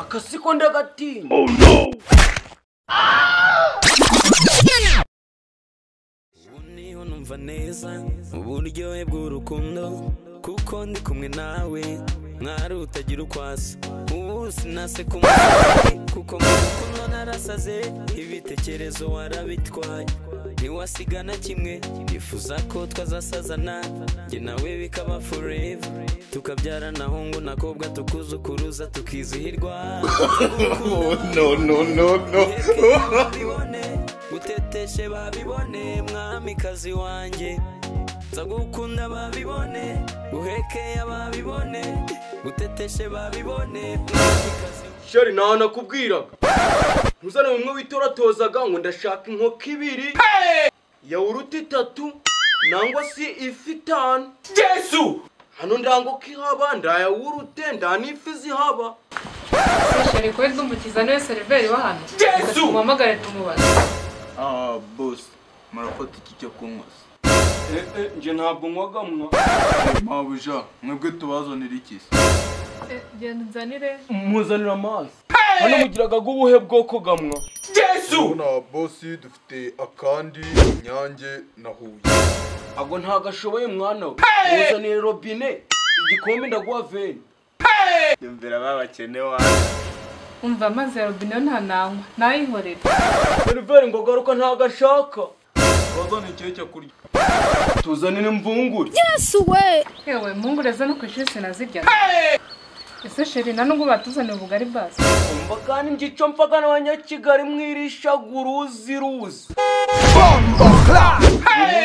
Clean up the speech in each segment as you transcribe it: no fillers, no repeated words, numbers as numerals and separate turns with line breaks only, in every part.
akasiko ndagatinya.
Oh no.
Uniho numva neza uburyohe bw'urukundo kuko ndi kumwe nawe mwari utagira ukwasa ubu sinase kumwe kuko mu rukundo narasaze ibitekerezo warabitwaye ntiwasigana kimwe nifuza ko twazasazana njye nawe bikaba forever tukabyarana hungu nakobwa tukuzukuruza tukizihirwa.
No.
Guteteshe babibone mwamikazi wanjye nzagukunda babibone guhekeye babibone guteteshe babibone mwamikazi.
Shari naho nakubwiraga ntuzane bimwe witoratozaga ngo ndashaka inkoko 2 yawuruta 3 nangwa si ifi 5.
Yesu
hano ndango kihaba ndayawurute ndanifi zihaba.
Shari kwenda umukiza niwe seriveri wa hano.
Yesu
Tumamagare tumubaze.
Boss, murafata iki cyo kunywa?
Nje ntabwo nkwagamwa.
Mabuja, mwebwe tubazanira iki?
Genda nzanire.
Muzanira amazi. Hano mugiraga gubuhe bwoko gamwa.
Yesu
Na boss dufite akandi Inyange na Huye.
Ago ntagashoboye mwana we. Muzanire robine igikombe ndaguha veni.
Yumvira babakene wa.
Umva amazi ya robine nta nanywa nayihorera.
Seriveri ngo garuka ntagashaka.
Bazana iki cyo kurya?
Tuzanire mvungure.
Yesu we.
Yewe mungureza no kwishuri sinazirya. Ese Sheri nanubwo batuzaniye ubugari basi.
Umva kandi ngico mpfaga n'abanyakigali mwirisha guruzi.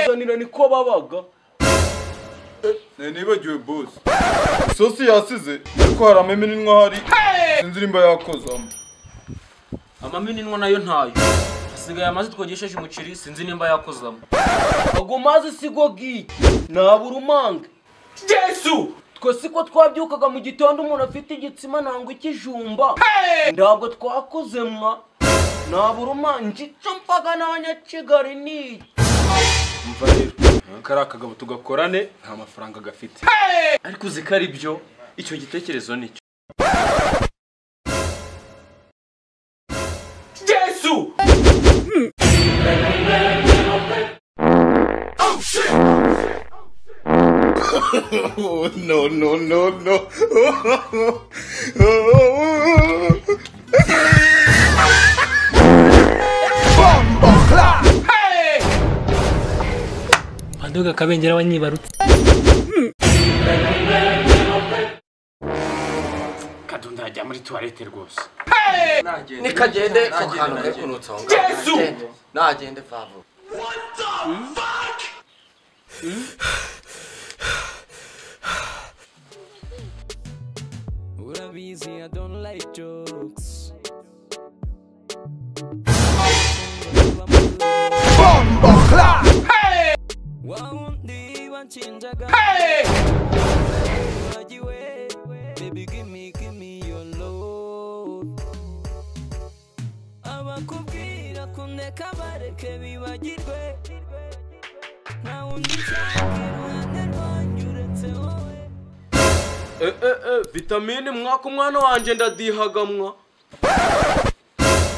Muzanire niko babaga.
Nibagiwe boss. Sosi yasize ariko hari amamininwa hari. Sinzirimba yakozamo.
Amamininwa nayo ntayo. Hasigaye amazi twogesheje umuceri sinzi nimba yakozamo.
Ago mazi sigo giki nabura umange.
Yesu
Twe siko twabyukaga mu gitondo umuntu afite igitsima nangwa ikijumba. Ntabwo twakoze mwa nabura umange ico mpfaga n'abanyakigali ni.
Umva rero kara kagabo tugakorane nta mafaranga gafite. Ariko uzikari byo icyo gitekerezo nicyo.
Yesu
Oh shit. No.
Bandoga kabengera wanyibarutse. Kadunda ajya muri toilette rwose.
Nikagende kokano kari kunutsonga.
Yesu
Nagende favo.
What the fuck? Urabizi I don't like jokes. Hey! Waundi wanchinjaga. Hey! Baby give me your love. Abakubwira kundeka bareke bibagirwe. Na undi cyangirwa rwanyuretse wowe.
Vitamine mwaka umwana wanje ndadihagamwa.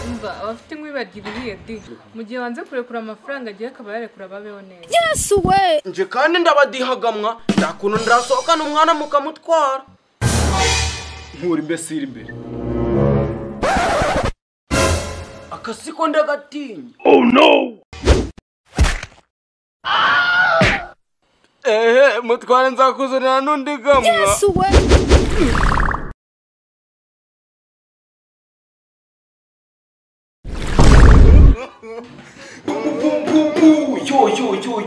Umva abafite inkwibagira iriye di. Mu gihe wanze kurekura amafaranga agiye akaba yarekura babeho neza.
Yesu we.
Nje kandi ndabadihagamwa ndakuno ndasohokana umwana mukamutwara. Nkuri imbesiri imbere. Akasiko ndagatinya.
Oh no.
Mutware nzakuzanira n'undi gamwa.
Yesu we.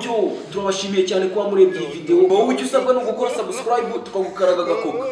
Yo turabashimiye cyane kuba murebye iyi video. Wowe icyo usabwa no gukora subscribe tukagukaraga gakoga.